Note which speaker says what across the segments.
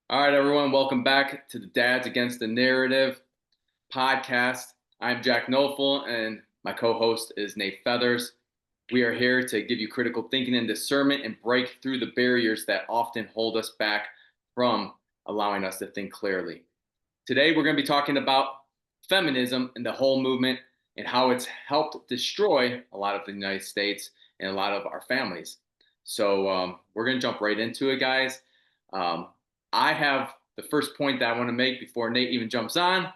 Speaker 1: All right, everyone, welcome back to the Dads Against the Narrative podcast. I'm Jack Nofel, and my co-host is Nate Feathers. We are here to give you critical thinking and discernment and break through the barriers that often hold us back from allowing us to think clearly. Today, we're going to be talking about feminism and the whole movement and how it's helped destroy a lot of the United States and a lot of our families. So we're going to jump right into it, guys. Um, I have the first point that I want to make before Nate even jumps on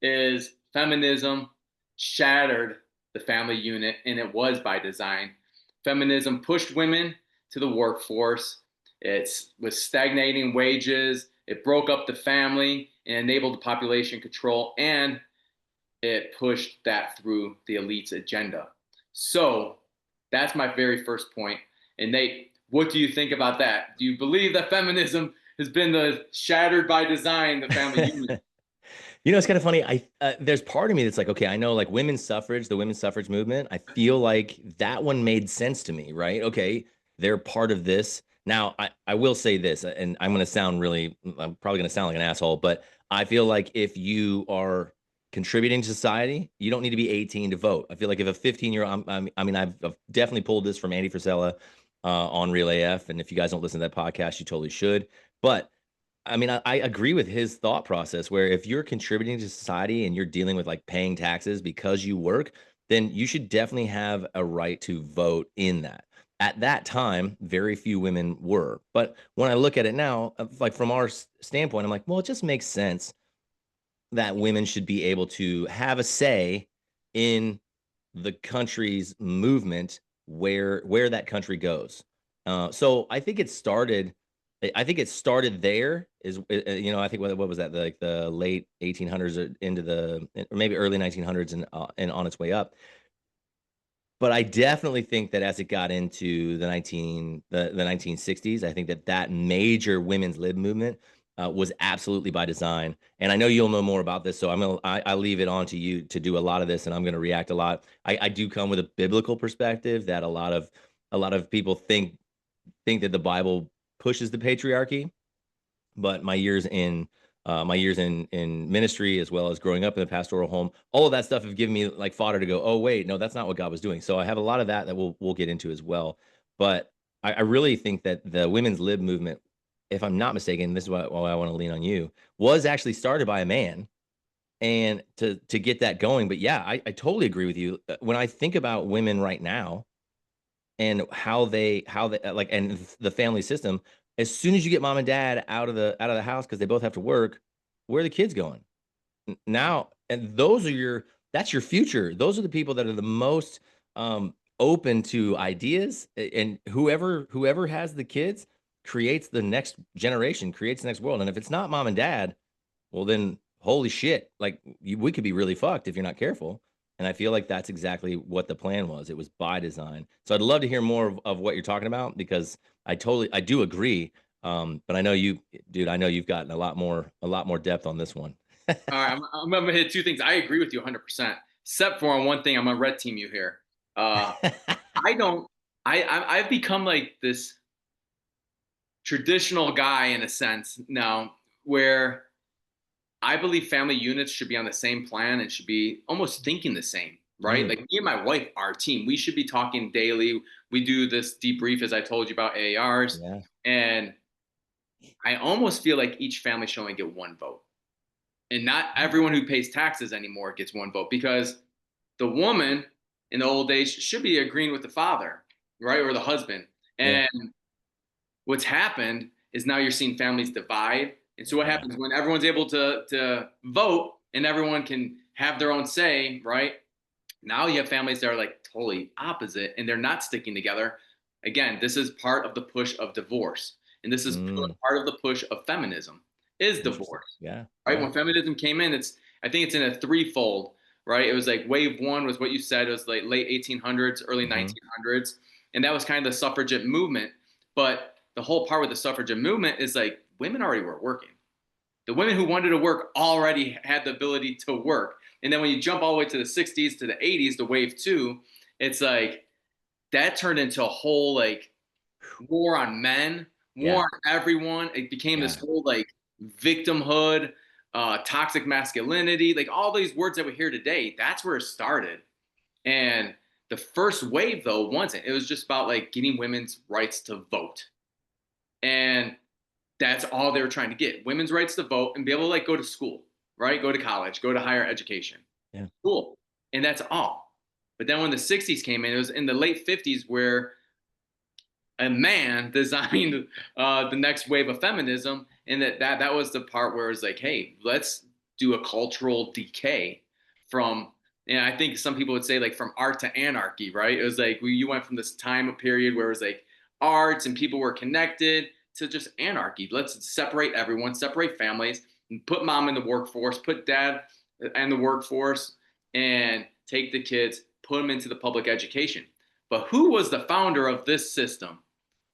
Speaker 1: is feminism shattered the family unit, and it was by design. Feminism pushed women to the workforce. It was stagnating wages. It broke up the family and enabled population control, and it pushed that through the elite's agenda. So that's my very first point. And Nate, what do you think about that? Do you believe that feminism has been the shattered by design, the family unit?
Speaker 2: It's kind of funny. There's part of me that's like, okay, I know like women's suffrage, the women's suffrage movement. I feel like that one made sense to me, right? Okay, they're part of this. Now, I will say this, and I'm probably going to sound like an asshole, but I feel like if you are contributing to society, you don't need to be 18 to vote. I feel like if a 15-year-old, I've definitely pulled this from Andy Frisella on Real AF, and if you guys don't listen to that podcast, you totally should. But I agree with his thought process where if you're contributing to society and you're dealing with like paying taxes because you work, then you should definitely have a right to vote in that. At that time, very few women were. But when I look at it now, like from our standpoint, I'm like, well, it just makes sense that women should be able to have a say in the country's movement where that country goes. So I think it started. I think it started there. I think what was that, like the late 1800s or into or maybe early 1900s and on its way up. But I definitely think that as it got into the 1960s, I think that major women's lib movement was absolutely by design. And I know you'll know more about this, so I leave it on to you to do a lot of this, and I'm gonna react a lot. I do come with a biblical perspective that a lot of people think that the Bible pushes the patriarchy, but my years in ministry, as well as growing up in the pastoral home, all of that stuff have given me like fodder to go, oh wait, no, that's not what God was doing. So I have a lot of that we'll get into as well. But I really think that the women's lib movement, if I'm not mistaken, this is why I want to lean on you, was actually started by a man and to get that going. But yeah, I totally agree with you. When I think about women right now and how they like and the family system, as soon as you get mom and dad out of the house because they both have to work, where are the kids going? Now, and that's your future. Those are the people that are the most open to ideas, and whoever has the kids creates the next generation, creates the next world. And if it's not mom and dad, well then holy shit, like we could be really fucked if you're not careful. And I feel like that's exactly what the plan was. It was by design. So I'd love to hear more of what you're talking about, because I do agree. But I know dude, I know you've gotten a lot more depth on this one.
Speaker 1: All right, I'm going to hit two things. I agree with you 100%, except for on one thing. I'm going to red team you here. Uh, I don't, I've become like this traditional guy in a sense now where I believe family units should be on the same plan and should be almost thinking the same, right?
Speaker 2: Mm,
Speaker 1: Like me and my wife, our team, we should be talking daily. We do this debrief, as I told you, about AARs.
Speaker 2: yeah.
Speaker 1: And I almost feel like each family should only get one vote. And not
Speaker 2: Mm,
Speaker 1: everyone who pays taxes anymore gets one vote, because the woman in the old days should be agreeing with the father, right? Or the husband.
Speaker 2: yeah.
Speaker 1: And what's happened is now you're seeing families divide. And so what
Speaker 2: Yeah.
Speaker 1: happens when everyone's able to vote and everyone can have their own say, right? Now you have families that are like totally opposite and they're not sticking together. Again, this is part of the push of divorce. And this is
Speaker 2: Mm,
Speaker 1: part of the push of feminism is
Speaker 2: interesting.
Speaker 1: divorce,
Speaker 2: Yeah.
Speaker 1: right?
Speaker 2: Yeah.
Speaker 1: When feminism came in, I think it's in a threefold, right? It was like wave one was what you said. It was like late 1800s, early
Speaker 2: Hmm.
Speaker 1: 1900s. And that was kind of the suffragette movement. But the whole part with the suffragette movement is like women already were working. The women who wanted to work already had the ability to work. And then when you jump all the way to the 60s to the 80s, the wave two, it's like that turned into a whole like war on men, war
Speaker 2: Yeah.
Speaker 1: on everyone. It became this
Speaker 2: Yeah.
Speaker 1: whole like victimhood, toxic masculinity, like all these words that we hear today. That's where it started. And the first wave, though, wasn't. It was just about like getting women's rights to vote. And that's all they were trying to get, women's rights to vote and be able to like go to school, right? Go to college, go to higher education.
Speaker 2: Yeah.
Speaker 1: Cool. And that's all. But then when the 60s came in, it was in the late 50s where a man designed the next wave of feminism. And that was the part where it was like, hey, let's do a cultural decay from, and I think some people would say like from art to anarchy, right? It was like you went from this time period where it was like arts and people were connected to just anarchy. Let's separate everyone, separate families, and put mom in the workforce, put dad in the workforce, and take the kids, put them into the public education. But who was the founder of this system?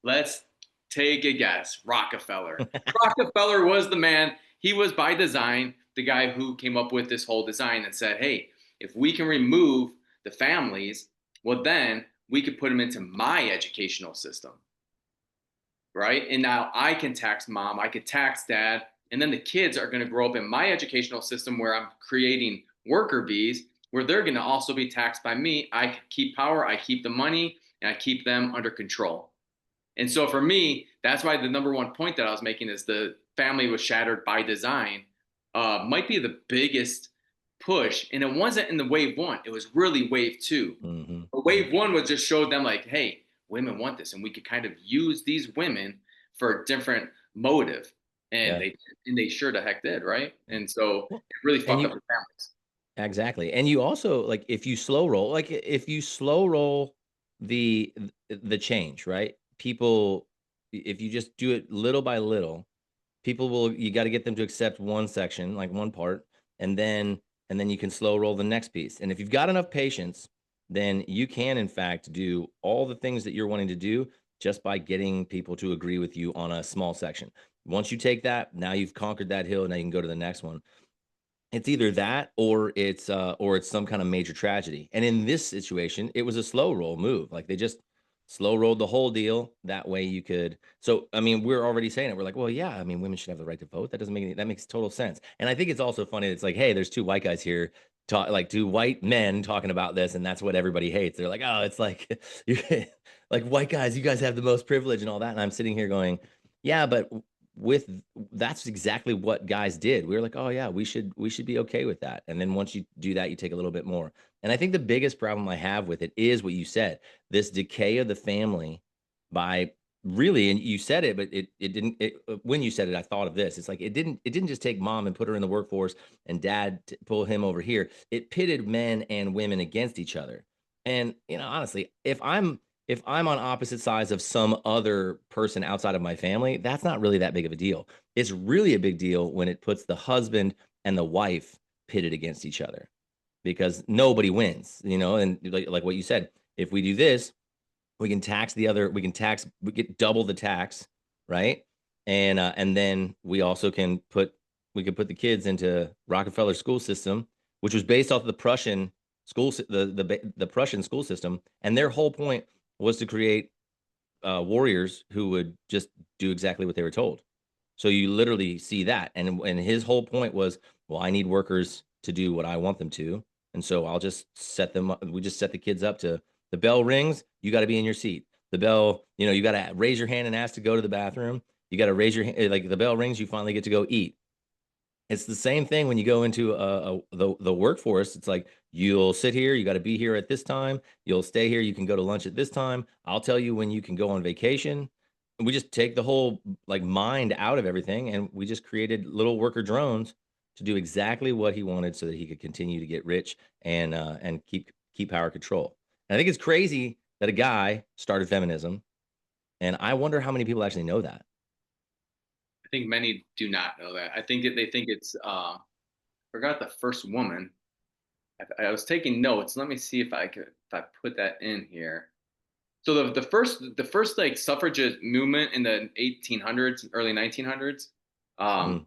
Speaker 1: Let's take a guess. Rockefeller. Rockefeller was the man. He was by design the guy who came up with this whole design and said, hey, if we can remove the families, well, then we could put them into my educational system. Right. And now I can tax mom, I could tax dad, and then the kids are going to grow up in my educational system where I'm creating worker bees, where they're going to also be taxed by me. I keep power, I keep the money, and I keep them under control. And so for me, that's why the number one point that I was making is the family was shattered by design might be the biggest push. And it wasn't in the wave one, it was really wave two.
Speaker 2: Mm-hmm.
Speaker 1: Wave one was just showed them like, hey, women want this, and we could kind of use these women for a different motive. And
Speaker 2: Yeah.
Speaker 1: they sure the heck did, right? And so
Speaker 2: Well,
Speaker 1: it really
Speaker 2: and
Speaker 1: fucked up
Speaker 2: you
Speaker 1: the families.
Speaker 2: exactly. And you also like if you slow roll, like if you slow roll the the change, right? People, if you just do it little by little, people will, you got to get them to accept one section, like one part, and then you can slow roll the next piece. And if you've got enough patience, then you can in fact do all the things that you're wanting to do just by getting people to agree with you on a small section. Once you take that, now you've conquered that hill, now you can go to the next one. It's either that or it's some kind of major tragedy. And in this situation, it was a slow roll move. Like they just slow rolled the whole deal. That way you could. So I mean, we're already saying it. We're like, well, yeah, I mean, women should have the right to vote. That doesn't make any, that makes total sense. And I think it's also funny. It's like, hey, there's two white guys here, like two white men talking about this, and that's what everybody hates. They're like, oh, it's like you're like white guys, you guys have the most privilege and all that. And I'm sitting here going, yeah, but with that's exactly what guys did. We were like, oh yeah, we should be okay with that. And then once you do that, you take a little bit more. And I think the biggest problem I have with it is what you said, this decay of the family by really, and you said it, but it didn't when you said it, I thought of this. It's like it didn't just take mom and put her in the workforce and dad to pull him over here. It pitted men and women against each other. And honestly, if I'm on opposite sides of some other person outside of my family, that's not really that big of a deal. It's really a big deal when it puts the husband and the wife pitted against each other because nobody wins, and like what you said, if we do this, we can tax the other, we get double the tax, right? And then we also we can put the kids into Rockefeller school system, which was based off of the Prussian the Prussian school system, and their whole point was to create warriors who would just do exactly what they were told. So you literally see that, and his whole point was, well, I need workers to do what I want them to, and so I'll just set them up. We just set the kids up to the bell rings, you got to be in your seat. The bell, you got to raise your hand and ask to go to the bathroom. You got to raise your hand, like the bell rings, you finally get to go eat. It's the same thing when you go into the workforce. It's like you'll sit here, you got to be here at this time. You'll stay here, you can go to lunch at this time. I'll tell you when you can go on vacation. And we just take the whole like mind out of everything, and we just created little worker drones to do exactly what he wanted, so that he could continue to get rich and keep power control. And I think it's crazy that a guy started feminism, and I wonder how many people actually know that.
Speaker 1: I think many do not know that. I think they think it's forgot the first woman. I was taking notes. Let me see if I put that in here. So the first like suffragette movement in the 1800s, early 1900s,
Speaker 2: Mm,
Speaker 1: um,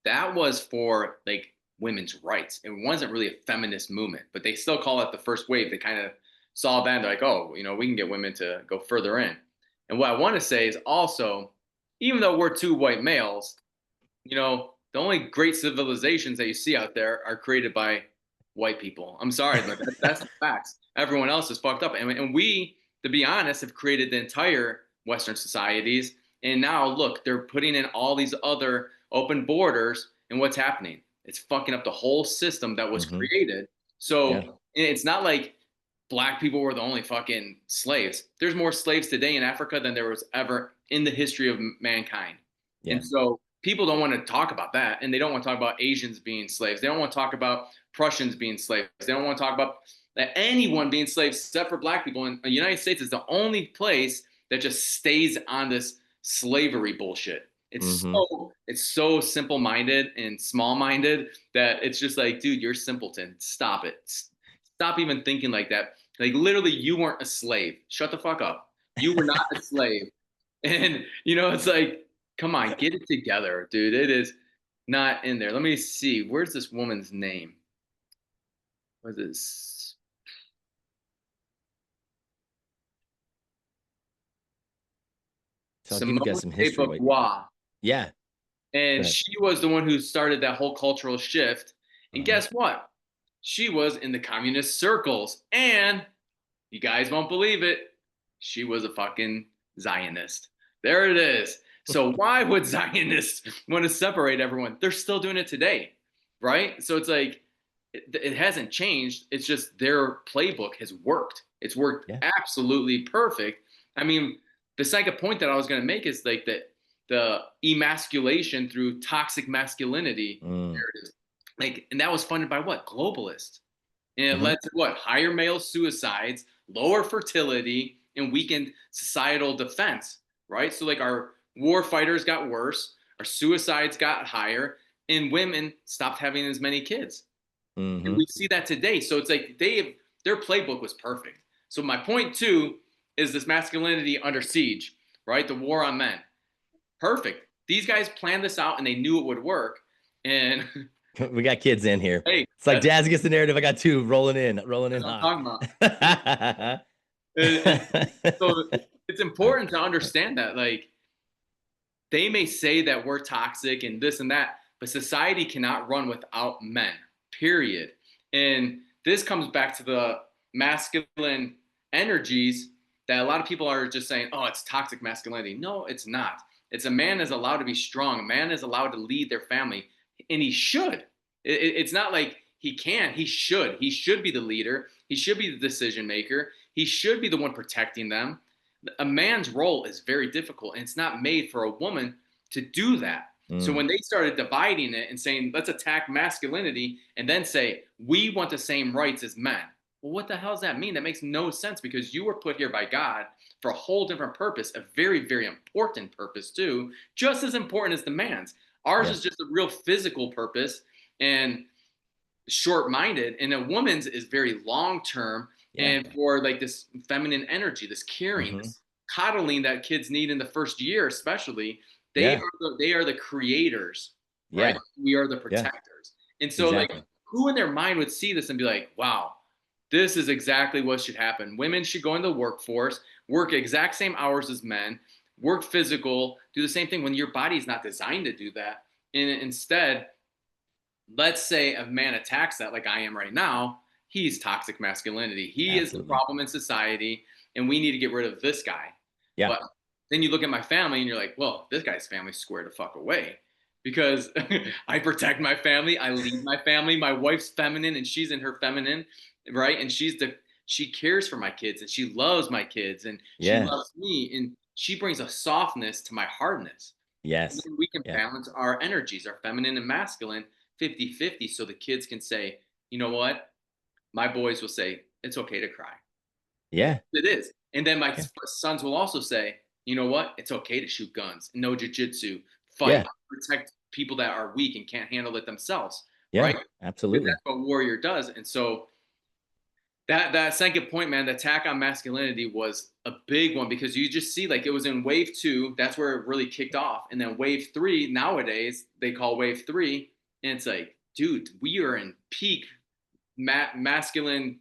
Speaker 1: that was for like women's rights. It wasn't really a feminist movement, but they still call it the first wave. They kind of saw that and they're like, oh, we can get women to go further in. And what I want to say is also, even though we're two white males, the only great civilizations that you see out there are created by white people. I'm sorry, but that's the facts. Everyone else is fucked up. And we, to be honest, have created the entire Western societies. And now, look, they're putting in all these other open borders. And what's happening? It's fucking up the whole system that was
Speaker 2: Hmm.
Speaker 1: created.
Speaker 2: Yeah.
Speaker 1: So it's not like black people were the only fucking slaves. There's more slaves today in Africa than there was ever in the history of mankind.
Speaker 2: Yeah.
Speaker 1: And so people don't want to talk about that. And they don't want to talk about Asians being slaves. They don't want to talk about Prussians being slaves. They don't want to talk about anyone being slaves except for black people. And the United States is the only place that just stays on this slavery bullshit.
Speaker 2: Hmm.
Speaker 1: It's so simple minded and small minded that it's just like, dude, you're simpleton. Stop it. Stop even thinking like that. Like literally, you weren't a slave. Shut the fuck up. You were not a slave. And it's like, come on, get it together, dude. It is not in there. Let me see. Where's this woman's name? What is this?
Speaker 2: So I'll give you guys
Speaker 1: Simone
Speaker 2: some
Speaker 1: de
Speaker 2: history. Wait.
Speaker 1: Beauvoir.
Speaker 2: Yeah. Go
Speaker 1: And
Speaker 2: ahead.
Speaker 1: she was the one who started that whole cultural shift. And
Speaker 2: Uh-huh.
Speaker 1: guess what? She was in the communist circles. And you guys won't believe it. She was a fucking Zionist. There it is. So why would Zionists want to separate everyone? They're still doing it today, right? So it's like it hasn't changed. It's just their playbook has worked. It's worked
Speaker 2: Yeah.
Speaker 1: absolutely perfect. I mean, the second point that I was going to make is like that the emasculation through toxic masculinity
Speaker 2: Mm.
Speaker 1: narrative. Like, and that was funded by what? Globalists. And it
Speaker 2: Hmm.
Speaker 1: led to what? Higher male suicides, lower fertility, and weakened societal defense, right? So, like, our war fighters got worse, our suicides got higher, and women stopped having as many kids. And
Speaker 2: Hmm.
Speaker 1: we see that today. So it's like their playbook was perfect. So my point two is this masculinity under siege, right? The war on men. Perfect. These guys planned this out and they knew it would work. And
Speaker 2: We got kids in here.
Speaker 1: hey,
Speaker 2: It's like Daz gets the narrative. I got two rolling in
Speaker 1: that's what I'm
Speaker 2: hot.
Speaker 1: talking about. And so it's important to understand that, like, they may say that we're toxic and this and that, but society cannot run without men, period. And this comes back to the masculine energies that a lot of people are just saying, oh, it's toxic masculinity. No, it's not. It's a man is allowed to be strong. A man is allowed to lead their family, and he should. It's not like he can. He should. He should be the leader. He should be the decision maker. He should be the one protecting them. A man's role is very difficult, and it's not made for a woman to do that. So
Speaker 2: Mm.
Speaker 1: when they started dividing it and saying, let's attack masculinity and then say, we want the same rights as men. Well, what the hell does that mean? That makes no sense, because you were put here by God for a whole different purpose, a very, very important purpose too, just as important as the man's. Ours
Speaker 2: Yeah.
Speaker 1: is just a real physical purpose and short-minded, and a woman's is very long-term
Speaker 2: Yeah.
Speaker 1: and for like this feminine energy, this caring,
Speaker 2: Hmm.
Speaker 1: this coddling that kids need in the first year, especially.
Speaker 2: Yeah.
Speaker 1: They are the creators, right?
Speaker 2: Yeah.
Speaker 1: We are the
Speaker 2: Yeah.
Speaker 1: protectors. And so, like,
Speaker 2: Exactly.
Speaker 1: who in their mind would see this and be like, wow, this is exactly what should happen. Women should go into the workforce, work exact same hours as men, work physical, do the same thing when your body is not designed to do that. And instead, let's say a man attacks that like I am right now, he's toxic masculinity. He is the
Speaker 2: Absolutely.
Speaker 1: problem in society, and we need to get rid of this guy.
Speaker 2: Yeah.
Speaker 1: But then you look at my family and you're like, well, this guy's family squared the fuck away, because I protect my family, I lead my family. My wife's feminine and she's in her feminine, right? And she cares for my kids and she loves my kids and she
Speaker 2: Yeah.
Speaker 1: loves me, and she brings a softness to my hardness. And
Speaker 2: Yes.
Speaker 1: then we can
Speaker 2: Yeah.
Speaker 1: balance our energies, our feminine and masculine, 50-50, so the kids can say, you know what? My boys will say, it's okay to cry.
Speaker 2: Yeah.
Speaker 1: It is. And then my
Speaker 2: Yeah.
Speaker 1: sons will also say, you know what? It's okay to shoot guns, no jujitsu, fight,
Speaker 2: Yeah.
Speaker 1: protect people that are weak and can't handle it themselves,
Speaker 2: Yeah.
Speaker 1: right? Because
Speaker 2: Absolutely.
Speaker 1: that's what warrior does. And so that second point, man, the attack on masculinity was a big one, because you just see, like, it was in wave two, that's where it really kicked off. And then wave three, nowadays they call wave three, and it's like, dude, we are in peak masculine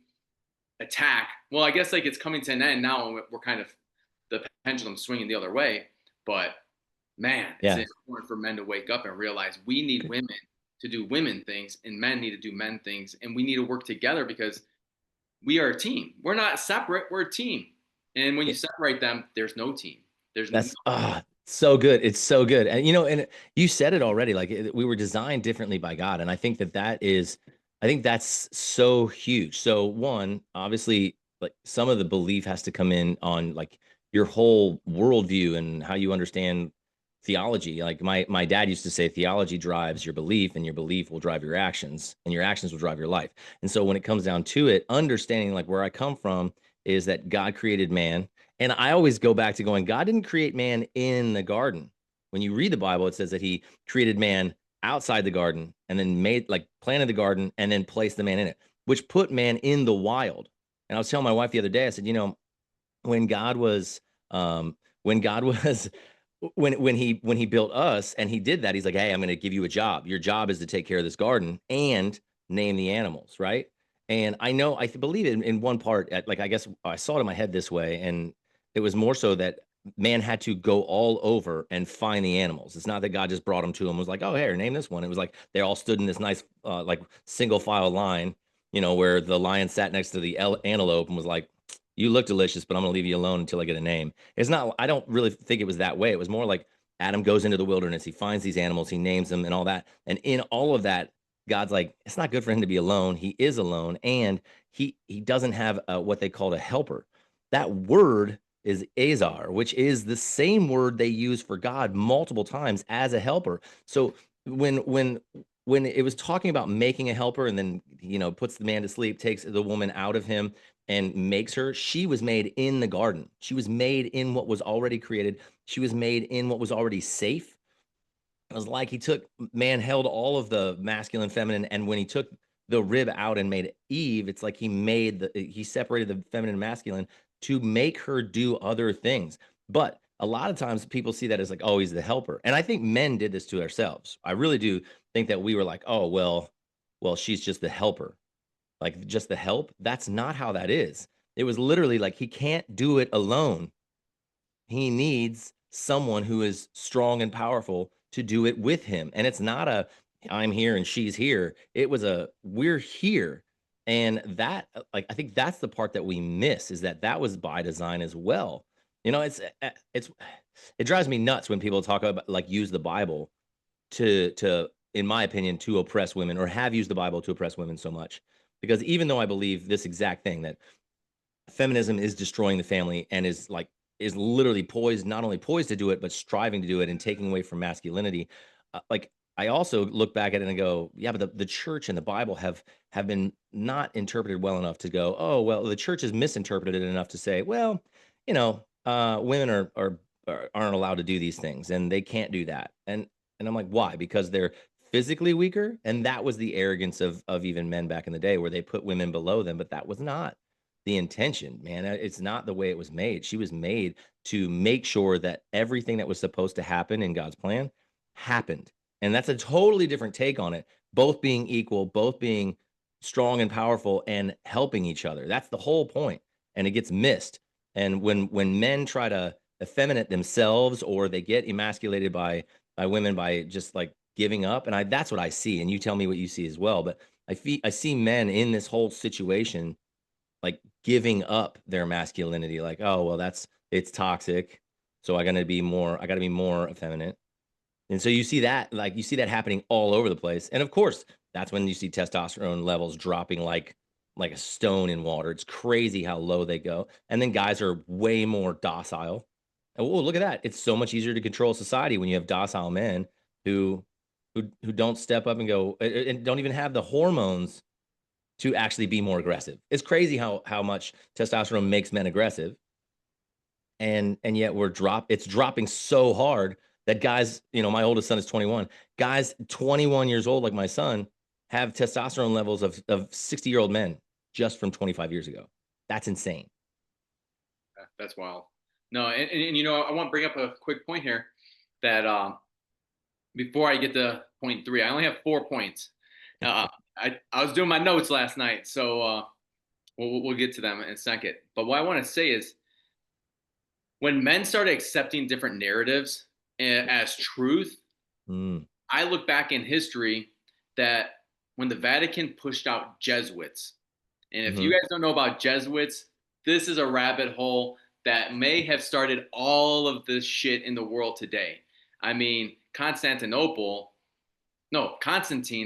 Speaker 1: attack. Well, I guess like it's coming to an end now, and we're kind of the pendulum swinging the other way. But man, it's
Speaker 2: Yeah.
Speaker 1: important for men to wake up and realize we need women to do women things and men need to do men things. And we need to work together because we are a team. We're not separate, we're a team. And when you separate them, there's no team. There's no,
Speaker 2: That's so good. It's so good. And and you said it already, like we were designed differently by God. And I think I think that's so huge. So one, obviously, like some of the belief has to come in on like your whole worldview and how you understand theology. Like my dad used to say, theology drives your belief, and your belief will drive your actions, and your actions will drive your life. And so when it comes down to it, understanding like where I come from is that God created man. And I always go back to going, God didn't create man in the garden. When you read the Bible, it says that he created man outside the garden and then planted the garden and then placed the man in it, which put man in the wild. And I was telling my wife the other day, I said, when God was, when God was, when he built us and he did that, he's like, hey, I'm going to give you a job. Your job is to take care of this garden and name the animals, right? And I know, believe it in one part, like, I guess I saw it in my head this way. And it was more so that man had to go all over and find the animals. It's not that God just brought them to him, was like, oh, here, name this one. It was like they all stood in this nice, like single file line, where the lion sat next to the antelope and was like, you look delicious, but I'm going to leave you alone until I get a name. It's not, I don't really think it was that way. It was more like Adam goes into the wilderness, he finds these animals, he names them and all that. And in all of that, God's like, it's not good for him to be alone. He is alone. And he doesn't have what they call a helper. That word is Azar, which is the same word they use for God multiple times as a helper. So when it was talking about making a helper and then puts the man to sleep, takes the woman out of him and makes her, she was made in the garden. She was made in what was already created. She was made in what was already safe. It was like he took, man held all of the masculine, feminine, and when he took the rib out and made Eve, it's like he separated the feminine and masculine to make her do other things. But a lot of times people see that as like, oh, he's the helper. And I think men did this to ourselves. I really do think that we were like, oh, well, she's just the helper, like just the help. That's not how that is. It was literally like he can't do it alone. He needs someone who is strong and powerful to do it with him. And it's not a I'm here and she's here. It was a we're here. And that like I think that's the part that we miss, is that was by design as well. It's it drives me nuts when people talk about like use the Bible to in my opinion to oppress women, or have used the Bible to oppress women so much. Because even though I believe this exact thing, that feminism is destroying the family and is literally poised, not only poised to do it, but striving to do it and taking away from masculinity. Like I also look back at it and go, yeah, but the church and the Bible have been not interpreted well enough to go, oh, well, the church has misinterpreted it enough to say, well, women aren't allowed to do these things and they can't do that. And I'm like, why? Because they're physically weaker. And that was the arrogance of even men back in the day, where they put women below them, but that was not the intention, man. It's not the way it was made. She was made to make sure that everything that was supposed to happen in God's plan happened. And that's a totally different take on it. Both being equal, both being strong and powerful and helping each other. That's the whole point. And it gets missed. And when men try to effeminate themselves, or they get emasculated by women by just like giving up, and that's what I see. And you tell me what you see as well. But I see men in this whole situation like giving up their masculinity, like, oh, well, it's toxic, so I gotta be more effeminate. And so you see that happening all over the place. And of course, that's when you see testosterone levels dropping like a stone in water. It's crazy how low they go. And then guys are way more docile. Oh, look at that. It's so much easier to control society when you have docile men who who don't step up and go and don't even have the hormones to actually be more aggressive. It's crazy how much testosterone makes men aggressive, and yet it's dropping so hard that guys, my oldest son is 21. Guys 21 years old like my son have testosterone levels of 60-year-old men just from 25 years ago. That's insane.
Speaker 1: that's wild. No, and I want to bring up a quick point here that before I get to point three, I only have 4 points. I was doing my notes last night, so we'll get to them in a second. But what I want to say is when men started accepting different narratives, as truth.
Speaker 2: Mm.
Speaker 1: I look back in history that when the Vatican pushed out Jesuits, and if you
Speaker 2: Hmm.
Speaker 1: guys don't know about Jesuits, this is a rabbit hole that may have started all of this shit in the world today. I mean, Constantine,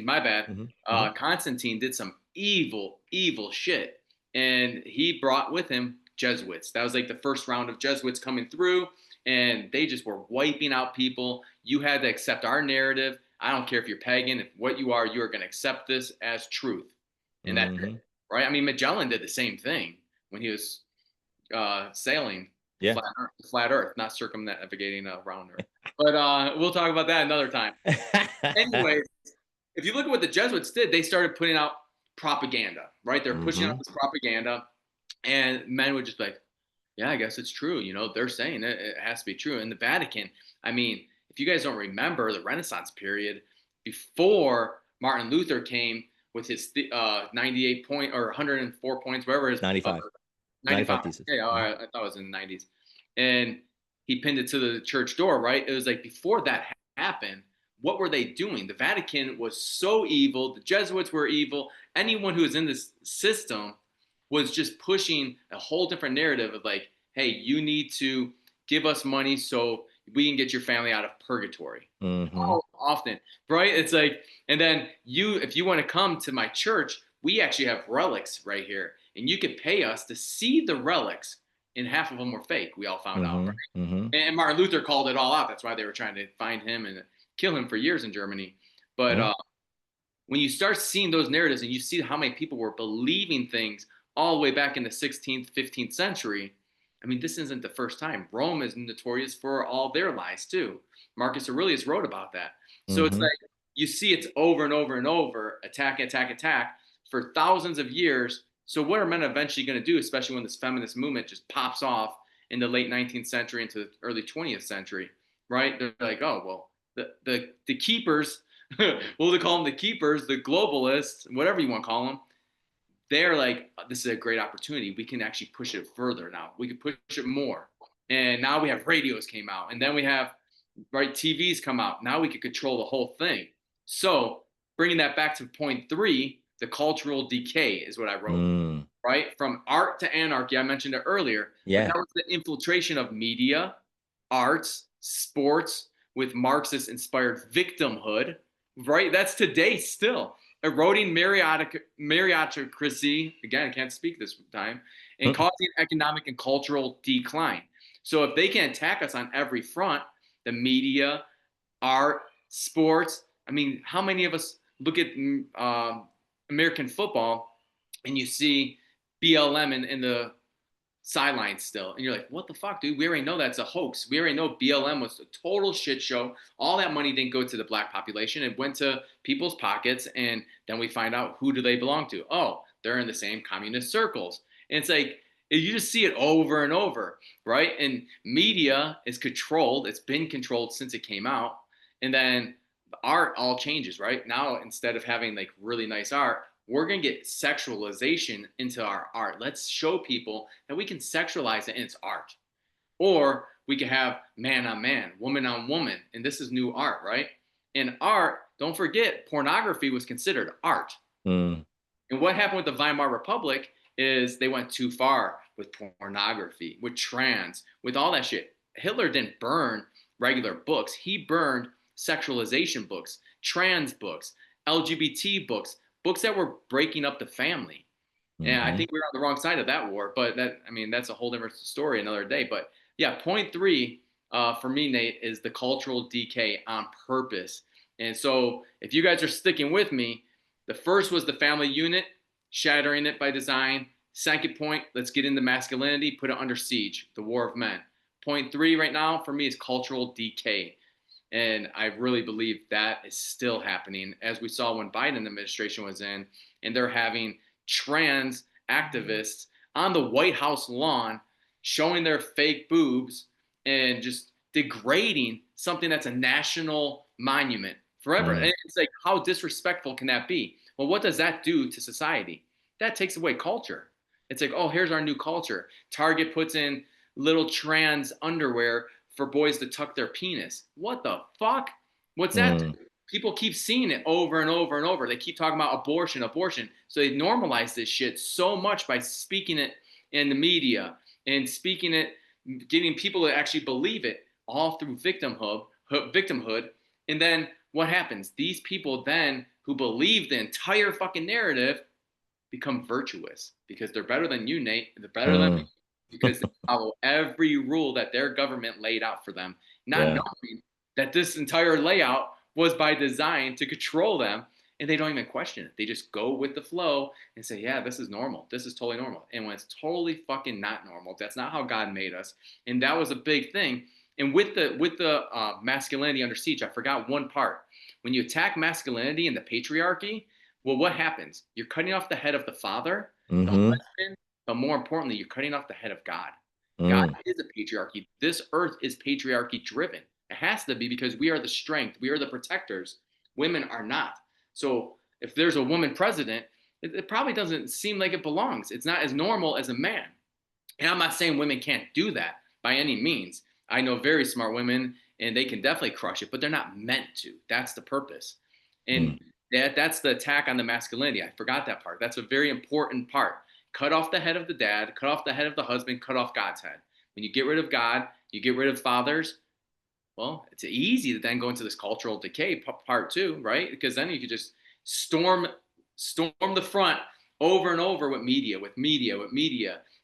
Speaker 1: my bad.
Speaker 2: Hmm. Hmm.
Speaker 1: Constantine did some evil, evil shit. And he brought with him Jesuits. That was like the first round of Jesuits coming through, and they just were wiping out people. You had to accept our narrative. I don't care if you're pagan, if what you are going to accept this as truth. And that's it,
Speaker 2: Hmm.
Speaker 1: right? I mean, Magellan did the same thing when he was sailing
Speaker 2: Yeah.
Speaker 1: flat Earth, not circumnavigating around Earth. But we'll talk about that another time. Anyway, if you look at what the Jesuits did, they started putting out propaganda, right? They're pushing out
Speaker 2: Hmm.
Speaker 1: this propaganda, and men would just be like, yeah, I guess it's true. They're saying it has to be true. In the Vatican, I mean, if you guys don't remember the Renaissance period, before Martin Luther came with his 98 point or 104 points, whatever his
Speaker 2: 95.
Speaker 1: 95.
Speaker 2: 95 thesis.
Speaker 1: Yeah,
Speaker 2: Mhm.
Speaker 1: I thought it was in the 90s. And he pinned it to the church door, right? It was like before that happened, what were they doing? The Vatican was so evil. The Jesuits were evil. Anyone who was in this system was just pushing a whole different narrative of like, hey, you need to give us money so we can get your family out of purgatory.
Speaker 2: Mhm.
Speaker 1: How often, right? It's like, and then if you want to come to my church, we actually have relics right here, and you could pay us to see the relics, and half of them were fake. We all found out, right?
Speaker 2: Mhm. Mhm.
Speaker 1: And Martin Luther called it all out. That's why they were trying to find him and kill him for years in Germany. But
Speaker 2: Yeah.
Speaker 1: when you start seeing those narratives and you see how many people were believing things all the way back in the 16th, 15th century, I mean, this isn't the first time. Rome is notorious for all their lies too. Marcus Aurelius wrote about that. So it's like
Speaker 2: Mhm.
Speaker 1: you see it's over and over and over, attack, attack, attack for thousands of years. So what are men eventually going to do, especially when this feminist movement just pops off in the late 19th century into the early 20th century, right? They're like, oh, well, the keepers, what do they call them? The keepers, the globalists, whatever you want to call them, they're like, this is a great opportunity. We can actually push it further now. We can push it more. And now we have radios came out, and then we have right TVs come out. Now we can control the whole thing. So bringing that back to point three, the cultural decay is what I wrote.
Speaker 2: Mm.
Speaker 1: Right from art to anarchy. I mentioned it earlier, but
Speaker 2: Yeah.
Speaker 1: that was the infiltration of media, arts, sports with Marxist-inspired victimhood. Right, that's today still eroding meritocracy, again, I can't speak this time, and causing economic and cultural decline. So if they can attack us on every front, the media, art, sports, I mean, how many of us look at American football and you see BLM in the sidelines still. And you're like, what the fuck, dude? We already know that's a hoax. We already know BLM was a total shit show. All that money didn't go to the black population. It went to people's pockets. And then we find out, who do they belong to? Oh, they're in the same communist circles. And it's like, you just see it over and over, right? And media is controlled. It's been controlled since it came out. And then the art all changes, right? Now, instead of having like really nice art, we're going to get sexualization into our art. Let's show people that we can sexualize it and it's art. Or we can have man on man, woman on woman. And this is new art, right? And art, don't forget, pornography was considered art.
Speaker 2: Mm.
Speaker 1: And what happened with the Weimar Republic is they went too far with pornography, with trans, with all that shit. Hitler didn't burn regular books. He burned sexualization books, trans books, LGBT books, books that were breaking up the family. And I
Speaker 2: Mhm.
Speaker 1: think we were on the wrong side of that war, but I mean, that's a whole different story another day. But yeah, point three for me, Nate, is the cultural decay on purpose. And so if you guys are sticking with me, the first was the family unit, shattering it by design. Second point, let's get into masculinity, put it under siege, the war of men. Point three right now for me is cultural decay. And I really believe that is still happening, as we saw when Biden administration was in, and they're having trans activists on the White House lawn showing their fake boobs and just degrading something that's a national monument forever.
Speaker 2: Mm.
Speaker 1: And it's like, how disrespectful can that be? Well, what does that do to society? That takes away culture. It's like, oh, here's our new culture. Target puts in little trans underwear for boys to tuck their penis. What the fuck? What's that?
Speaker 2: Mm.
Speaker 1: People keep seeing it over and over and over. They keep talking about abortion, abortion. So they normalize this shit so much by speaking it in the media and speaking it, getting people to actually believe it, all through victimhood. And then what happens? These people then who believe the entire fucking narrative become virtuous because they're better than you, Nate. They're better than me
Speaker 2: Mm.
Speaker 1: because they follow every rule that their government laid out for them, not
Speaker 2: Yeah.
Speaker 1: knowing that this entire layout was by design to control them. And they don't even question it. They just go with the flow and say, yeah, this is normal. This is totally normal. And when it's totally fucking not normal, that's not how God made us. And that was a big thing. And with the masculinity under siege, I forgot one part. When you attack masculinity and the patriarchy, well, what happens? You're cutting off the head of the father, the
Speaker 2: Mm-hmm.
Speaker 1: husband, but more importantly, you're cutting off the head of God. God
Speaker 2: Mm.
Speaker 1: is a patriarchy. This earth is patriarchy driven. It has to be because we are the strength, we are the protectors. Women are not. So if there's a woman president, it probably doesn't seem like it belongs. It's not as normal as a man. And I'm not saying women can't do that by any means. I know very smart women and they can definitely crush it, but they're not meant to. That's the purpose.
Speaker 2: Mm.
Speaker 1: And that's the attack on the masculinity. I forgot that part. That's a very important part. Cut off the head of the dad, cut off the head of the husband, cut off God's head. When you get rid of God, you get rid of fathers. Well, it's easy to then go into this cultural decay part too, right? Because then you could just storm the front over and over with media,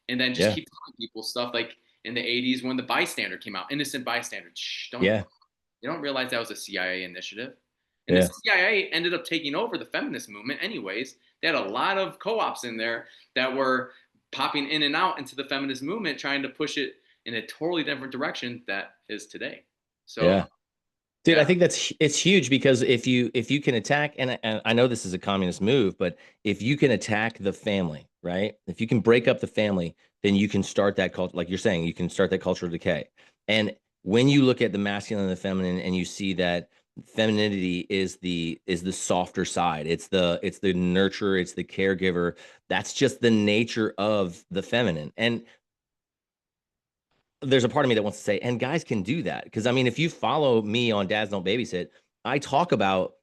Speaker 1: and then just
Speaker 2: Yeah.
Speaker 1: keep telling people stuff like in the 80s when the bystander came out, innocent bystander. Shh, don't
Speaker 2: Yeah.
Speaker 1: you don't realize that was a CIA initiative. And the
Speaker 2: Yeah.
Speaker 1: CIA ended up taking over the feminist movement anyways. They had a lot of co-ops in there that were popping in and out into the feminist movement, trying to push it in a totally different direction that is today. So
Speaker 2: Yeah. Dude, I
Speaker 1: yeah,
Speaker 2: think it's huge because if you can attack, and I know this is a communist move, but if you can attack the family, right? If you can break up the family, then you can start that culture, like you're saying, you can start that cultural decay. And when you look at the masculine and the feminine, and you see that femininity is the softer side, it's the nurturer, it's the caregiver. That's just the nature of the feminine. And there's a part of me that wants to say, and guys can do that. Because I mean, if you follow me on Dads Don't Babysit, I talk about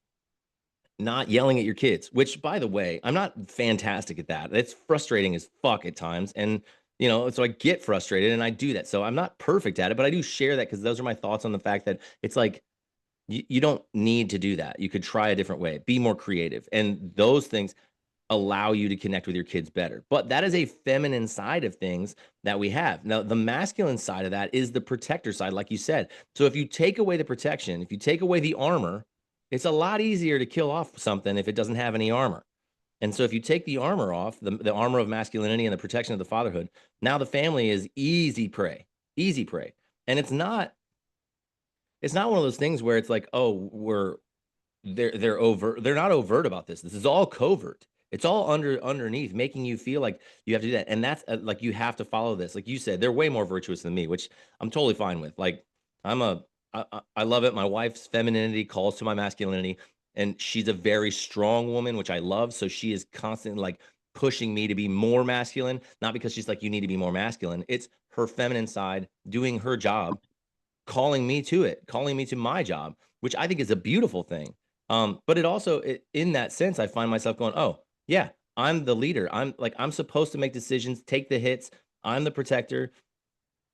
Speaker 2: not yelling at your kids, which by the way, I'm not fantastic at that. It's frustrating as fuck at times. And so I get frustrated and I do that. So I'm not perfect at it, but I do share that because those are my thoughts on the fact that it's like you don't need to do that. You could try a different way, be more creative. And those things allow you to connect with your kids better. But that is a feminine side of things that we have. Now, the masculine side of that is the protector side, like you said. So if you take away the protection, if you take away the armor, it's a lot easier to kill off something if it doesn't have any armor. And so if you take the armor off, the armor of masculinity and the protection of the fatherhood, now the family is easy prey, easy prey. And it's not one of those things where it's like, oh, they're over, they're not overt about this. This is all covert. It's all underneath, making you feel like you have to do that. And that's like, you have to follow this. Like you said, they're way more virtuous than me, which I'm totally fine with. Like I love it. My wife's femininity calls to my masculinity, and she's a very strong woman, which I love. So she is constantly like pushing me to be more masculine, not because she's like, you need to be more masculine. It's her feminine side doing her job, calling me to it, calling me to my job, which I think is a beautiful thing. But it also, in that sense, I find myself going, oh, yeah, I'm the leader. I'm supposed to make decisions, take the hits. I'm the protector.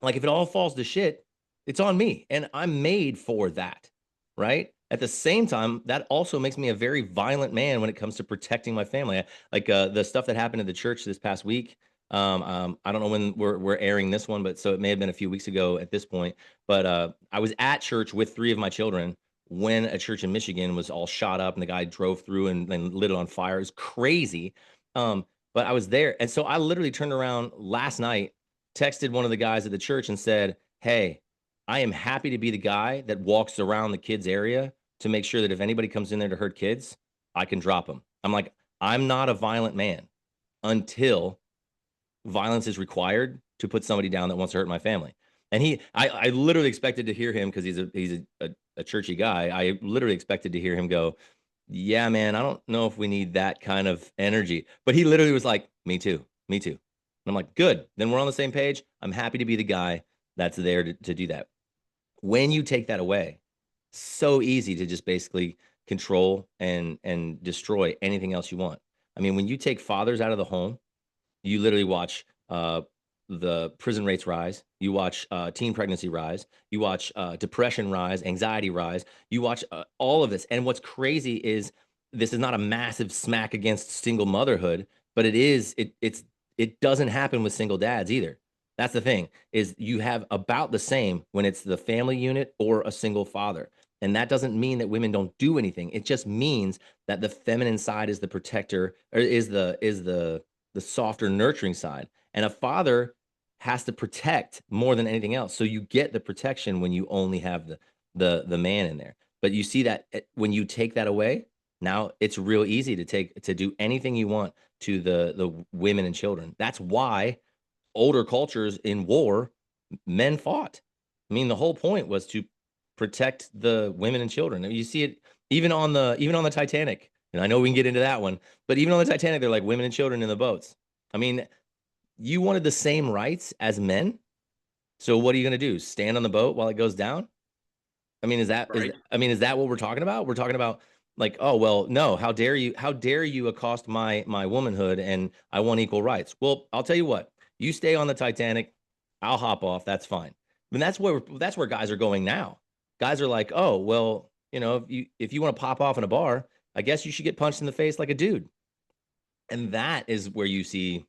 Speaker 2: Like if it all falls to shit, it's on me. And I'm made for that. Right. At the same time, that also makes me a very violent man when it comes to protecting my family. Like the stuff that happened at the church this past week. I don't know when we're airing this one, but so it may have been a few weeks ago at this point. But I was at church with three of my children when a church in Michigan was all shot up and the guy drove through and lit it on fire. It was crazy. But I was there. And so I literally turned around last night, texted one of the guys at the church and said, hey, I am happy to be the guy that walks around the kids area to make sure that if anybody comes in there to hurt kids, I can drop them. I'm like, I'm not a violent man until violence is required to put somebody down that wants to hurt my family. And I literally expected to hear him, because he's a churchy guy. I literally expected to hear him go, yeah, man, I don't know if we need that kind of energy. But he literally was like, me too, me too. And I'm like, good, then we're on the same page. I'm happy to be the guy that's there to do that. When you take that away, so easy to just basically control and destroy anything else you want. I mean, when you take fathers out of the home, you literally watch the prison rates rise. You watch teen pregnancy rise. You watch depression rise, anxiety rise. You watch all of this. And what's crazy is this is not a massive smack against single motherhood, but it doesn't happen with single dads either. That's the thing, is you have about the same when it's the family unit or a single father. And that doesn't mean that women don't do anything. It just means that the feminine side is the protector, or is the softer nurturing side. And a father has to protect more than anything else. So you get the protection when you only have the man in there. But you see that when you take that away, now it's real easy to do anything you want to the women and children. That's why older cultures in war, men fought. I mean, the whole point was to protect the women and children. You see it even on the Titanic. And I know we can get into that one, but even on the Titanic, they're like women and children in the boats. I mean, you wanted the same rights as men. So what are you going to do? Stand on the boat while it goes down? I mean,
Speaker 1: Right.
Speaker 2: is that what we're talking about? We're talking about like, oh, well, no, how dare you accost my womanhood and I want equal rights. Well, I'll tell you what, you stay on the Titanic, I'll hop off. That's fine. And that's where guys are going now. Guys are like, oh, well, if you want to pop off in a bar, I guess you should get punched in the face like a dude. And that is where you see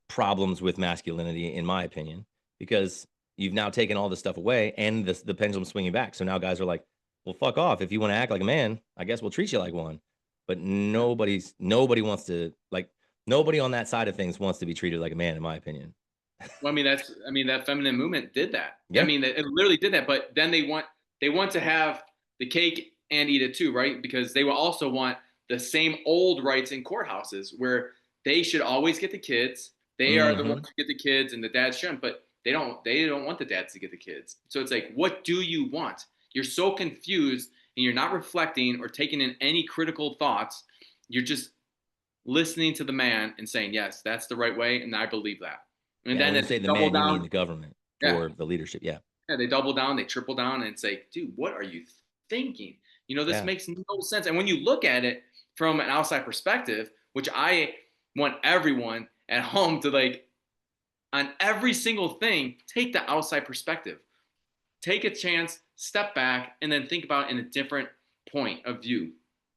Speaker 2: problems with masculinity, in my opinion, because you've now taken all this stuff away and the pendulum swinging back. So now guys are like, well, fuck off. If you want to act like a man, I guess we'll treat you like one. But nobody wants to, like, nobody on that side of things wants to be treated like a man, in my opinion.
Speaker 1: Well, I mean, that feminine movement did that. I
Speaker 2: Yeah.
Speaker 1: mean, it literally did that. But then they want to have the cake and eat it too, right? Because they will also want the same old rights in courthouses where they should always get the kids. They are the
Speaker 2: Mm-hmm.
Speaker 1: ones who get the kids, and the dads shouldn't. But they don't. They don't want the dads to get the kids. So it's like, what do you want? You're so confused, and you're not reflecting or taking in any critical thoughts. You're just listening to the man and saying, yes, that's the right way, and I believe that. And
Speaker 2: Yeah. And
Speaker 1: then
Speaker 2: when you
Speaker 1: they
Speaker 2: say the
Speaker 1: double
Speaker 2: man, you mean
Speaker 1: down.
Speaker 2: the government
Speaker 1: Yeah,
Speaker 2: or the leadership. Yeah.
Speaker 1: yeah, they double down, they triple down, and it's like, dude, what are you thinking? This
Speaker 2: Yeah.
Speaker 1: makes no sense. And when you look at it from an outside perspective, which I want everyone at home to, like, on every single thing, take the outside perspective. Take a chance, step back, and then think about it in a different point of view,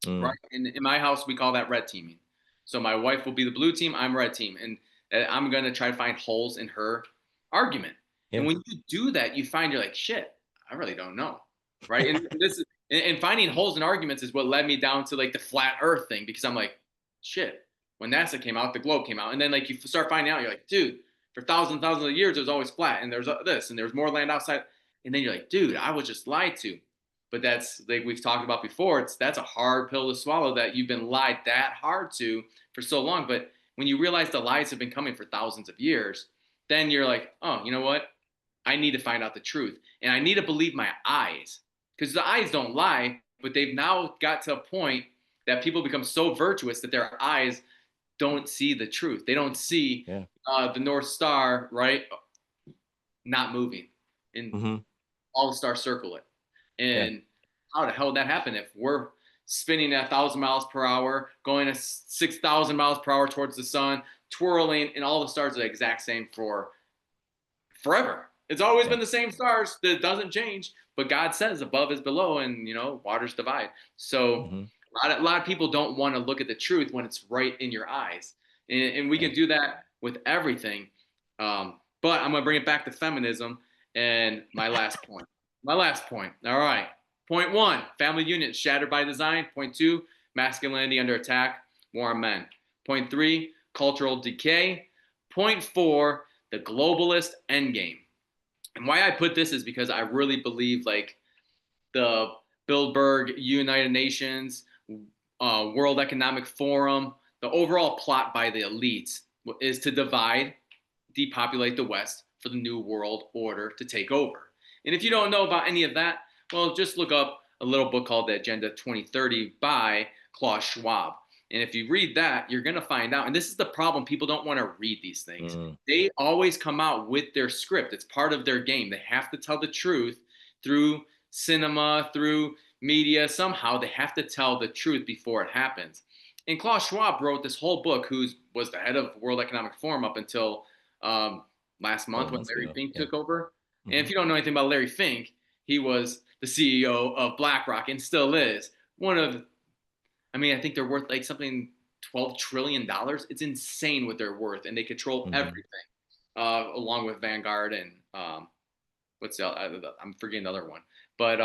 Speaker 1: right?
Speaker 2: Mm.
Speaker 1: In my house, we call that red teaming. So my wife will be the blue team, I'm red team, and I'm gonna try to find holes in her argument. And
Speaker 2: Yeah.
Speaker 1: when you do that, you find you're like, shit, I really don't know, right? And this is and finding holes in arguments is what led me down to, like, the flat Earth thing, because I'm like, shit. When NASA came out, the globe came out, and then, like, you start finding out, you're like, dude, for thousands of years, it was always flat, and there's this, and there's more land outside, and then you're like, dude, I was just lied to. But that's, like we've talked about before, that's a hard pill to swallow, that you've been lied that hard to for so long. But when you realize the lies have been coming for thousands of years, then you're like, oh, you know what? I need to find out the truth. And I need to believe my eyes. Because the eyes don't lie, but they've now got to a point that people become so virtuous that their eyes don't see the truth. They don't see
Speaker 2: Yeah.
Speaker 1: the North Star, right? Not moving. And
Speaker 2: Mm-hmm.
Speaker 1: all the stars circle it.
Speaker 2: Yeah.
Speaker 1: And how the hell would that happen if we're spinning at 1,000 miles per hour, going at 6,000 miles per hour towards the sun, twirling, and all the stars are the exact same for forever? It's always
Speaker 2: Yeah.
Speaker 1: been the same stars. That doesn't change. But God says above is below, and waters divide. So
Speaker 2: Mm-hmm.
Speaker 1: a lot of people don't want to look at the truth when it's right in your eyes, and we
Speaker 2: Yeah.
Speaker 1: can do that with everything. But I'm gonna bring it back to feminism and my last point. My last point. All right. Point one: family unit shattered by design. Point two: masculinity under attack. War on men. Point three: cultural decay. Point four: the globalist endgame. And why I put this is because I really believe, like, the Bilderberg United Nations, World Economic Forum, the overall plot by the elites is to divide, depopulate the West for the New World Order to take over. And if you don't know about any of that, well, just look up a little book called The Agenda 2030 by Klaus Schwab. And if you read that, you're going to find out. And this is the problem. People don't want to read these things.
Speaker 2: Mm.
Speaker 1: They always come out with their script. It's part of their game. They have to tell the truth through cinema, through media. Somehow they have to tell the truth before it happens. And Klaus Schwab wrote this whole book, who was the head of World Economic Forum up until last
Speaker 2: A couple
Speaker 1: month when
Speaker 2: months
Speaker 1: Larry
Speaker 2: ago.
Speaker 1: Fink
Speaker 2: Yeah.
Speaker 1: took over. And
Speaker 2: Hmm.
Speaker 1: if you don't know anything about Larry Fink, he was the CEO of BlackRock and still is one of, I mean, I think they're worth like something $12 trillion. It's insane what they're worth, and they control
Speaker 2: Hmm.
Speaker 1: everything, along with Vanguard and what's the I'm forgetting the other one. But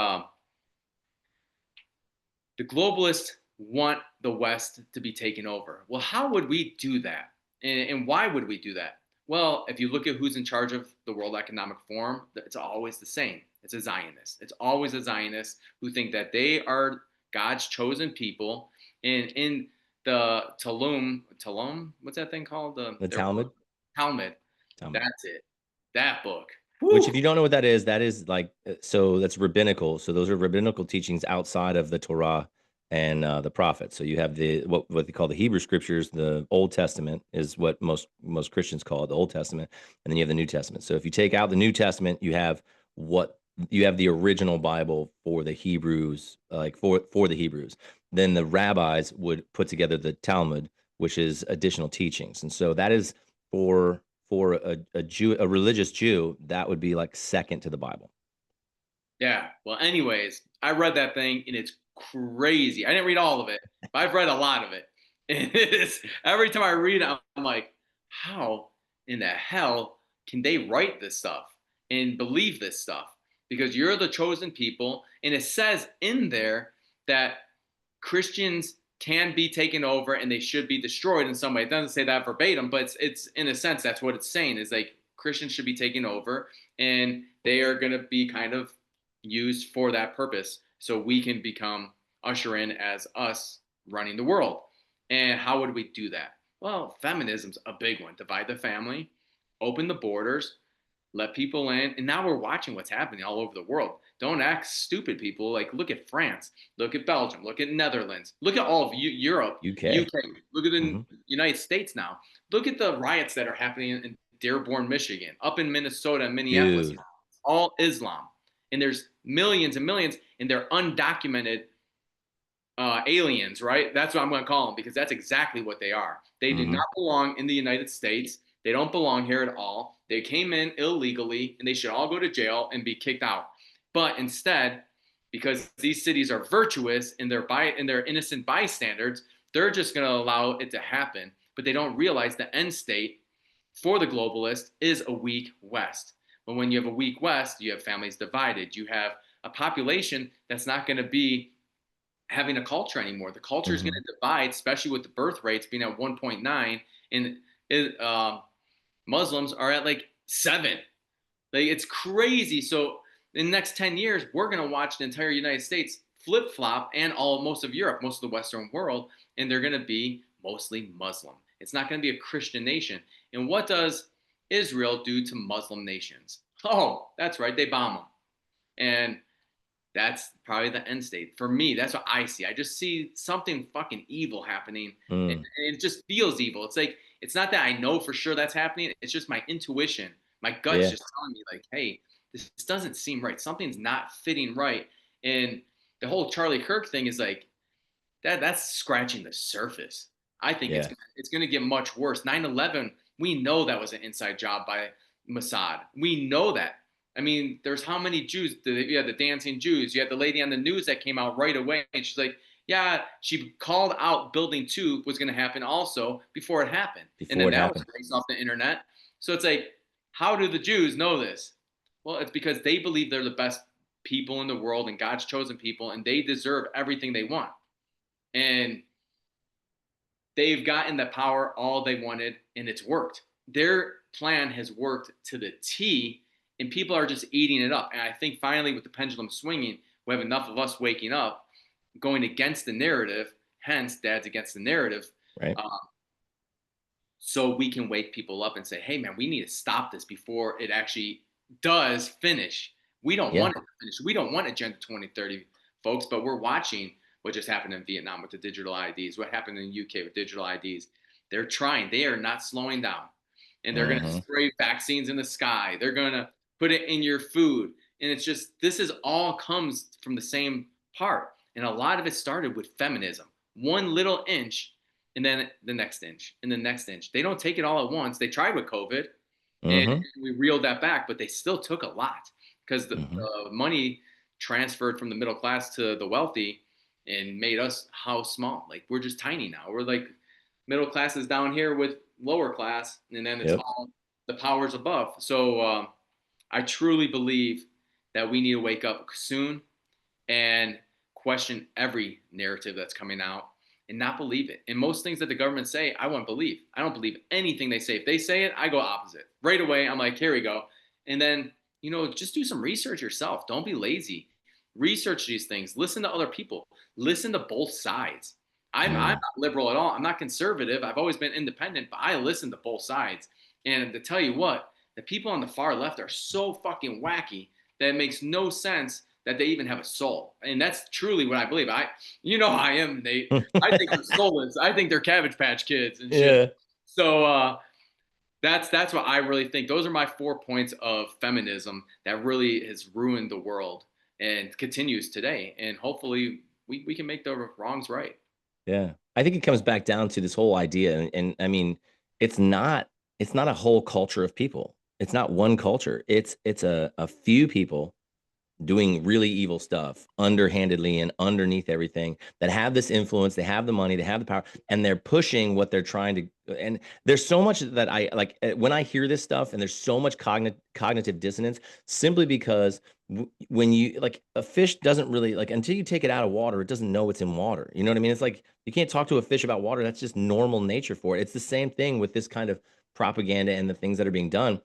Speaker 1: the globalists want the West to be taken over. Well, how would we do that? And why would we do that? Well, if you look at who's in charge of the World Economic Forum, it's always the same. It's a Zionist. It's always a Zionist who think that they are God's chosen people. And in the Talmud, what's that thing called?
Speaker 2: The
Speaker 1: Their book,
Speaker 2: Talmud.
Speaker 1: Talmud.
Speaker 2: Talmud.
Speaker 1: That's it. That book.
Speaker 2: Which,
Speaker 1: Whew.
Speaker 2: if you don't know what that is like, so that's rabbinical. So those are rabbinical teachings outside of the Torah and the prophets. So you have the what they call the Hebrew scriptures. The Old Testament is what most Christians call it, the Old Testament, and then you have the New Testament. So if you take out the New Testament, what you have the original Bible for the Hebrews, like for the Hebrews. Then the rabbis would put together the Talmud, which is additional teachings, and so that is for a Jew, a religious Jew, that would be like second to the Bible.
Speaker 1: Yeah. Well, anyways, I read that thing and it's crazy. I didn't read all of it, but I've read a lot of it. And it's, every time I read it, I'm like, how in the hell can they write this stuff and believe this stuff? Because you're the chosen people. And it says in there that Christians can be taken over and they should be destroyed in some way. It doesn't say that verbatim, but it's in a sense that's what it's saying is like Christians should be taken over and they are going to be kind of used for that purpose so we can become usher in as us running the world. And how would we do that? Well, feminism's a big one. Divide the family, open the borders, let people in. And now we're watching what's happening all over the world. Don't act stupid, people. Like, look at France, look at Belgium, look at Netherlands, look at all of Europe,
Speaker 2: UK.
Speaker 1: UK, look at the
Speaker 2: Hmm.
Speaker 1: United States now. Look at the riots that are happening in Dearborn, Michigan, up in Minnesota and Minneapolis.
Speaker 2: Dude.
Speaker 1: All Islam. And there's millions and millions, and they're undocumented aliens, right? That's what I'm going to call them because that's exactly what they are. They do
Speaker 2: Hmm.
Speaker 1: not belong in the United States. They don't belong here at all. They came in illegally and they should all go to jail and be kicked out. But instead, because these cities are virtuous and they're innocent bystanders, they're just going to allow it to happen. But they don't realize the end state for the globalist is a weak West. But when you have a weak West, you have families divided. You have a population that's not going to be having a culture anymore. The culture is going
Speaker 2: Hmm.
Speaker 1: to divide, especially with the birth rates being at 1.9, and Muslims are at like 7. Like it's crazy. So in the next 10 years, we're going to watch the entire United States flip flop and most of Europe, most of the Western world, and they're going to be mostly Muslim. It's not going to be a Christian nation. And what does Israel do to Muslim nations? Oh, that's right, they bomb them. And that's probably the end state for me. That's what I see. I just see something fucking evil happening, and
Speaker 2: Mm.
Speaker 1: it just feels evil. It's like it's not that I know for sure that's happening. It's just my intuition, my gut's
Speaker 2: Yeah.
Speaker 1: just telling me like, hey, this doesn't seem right. Something's not fitting right. And the whole Charlie Kirk thing is like that's scratching the surface. I think
Speaker 2: Yeah.
Speaker 1: it's gonna get much worse. 9/11, we know that was an inside job by Mossad. We know that. I mean, there's how many Jews? You had the dancing Jews. You had the lady on the news that came out right away, and she's like, "Yeah, she called out Building 2 was going to happen also before it happened," and
Speaker 2: Before
Speaker 1: then
Speaker 2: it
Speaker 1: that was
Speaker 2: happened.
Speaker 1: erased off the internet. So it's like, how do the Jews know this? Well, it's because they believe they're the best people in the world and God's chosen people, and they deserve everything they want. And they've gotten the power all they wanted, and it's worked. Their plan has worked to the T, and people are just eating it up. And I think finally, with the pendulum swinging, we have enough of us waking up, going against the narrative. Hence, Dad's against the narrative.
Speaker 2: Right.
Speaker 1: Uh, so we can wake people up and say, hey, man, we need to stop this before it actually does finish. We don't
Speaker 2: Yeah.
Speaker 1: want it to finish. We don't want Agenda 2030, folks, but we're watching what just happened in Vietnam with the digital IDs, what happened in the UK with digital IDs. They're trying, they are not slowing down. And they're going to
Speaker 2: Hmm.
Speaker 1: spray vaccines in the sky. They're going to put it in your food. And it's just, this is all comes from the same part. And a lot of it started with feminism. One little inch, and then the next inch, and the next inch. They don't take it all at once. They tried with COVID, and
Speaker 2: Mm-hmm.
Speaker 1: we reeled that back, but they still took a lot because
Speaker 2: Mm-hmm.
Speaker 1: the money transferred from the middle class to the wealthy and made us how small. Like, we're just tiny now. We're like middle class is down here with lower class, and then it's
Speaker 2: Yep.
Speaker 1: all the powers above. So I truly believe that we need to wake up soon and question every narrative that's coming out and not believe it. And most things that the government say, I won't believe. I don't believe anything they say. If they say it, I go opposite. Right away, I'm like, here we go. And then, just do some research yourself. Don't be lazy. Research these things. Listen to other people. Listen to both sides. I'm
Speaker 2: Mm.
Speaker 1: not liberal at all. I'm not conservative. I've always been independent, but I listen to both sides. And to tell you what, the people on the far left are so fucking wacky that it makes no sense that they even have a soul. And that's truly what I believe. How I am, Nate. I think they're soulless. I think they're Cabbage Patch Kids and shit.
Speaker 2: Yeah.
Speaker 1: So that's what I really think. Those are my 4 points of feminism that really has ruined the world and continues today. And hopefully we can make the wrongs right.
Speaker 2: Yeah. I think it comes back down to this whole idea. And I mean, it's not it's not a whole culture of people. It's not one culture. It's a few people doing really evil stuff underhandedly and underneath everything that have this influence. They have the money, they have the power, and they're pushing what they're trying to. And there's so much that I like when I hear this stuff, and there's so much cognitive dissonance simply because when you like a fish doesn't really like until you take it out of water, it doesn't know it's in water. You know what I mean? It's like you can't talk to a fish about water. That's just normal nature for it. It's the same thing with this kind of propaganda and the things that are being done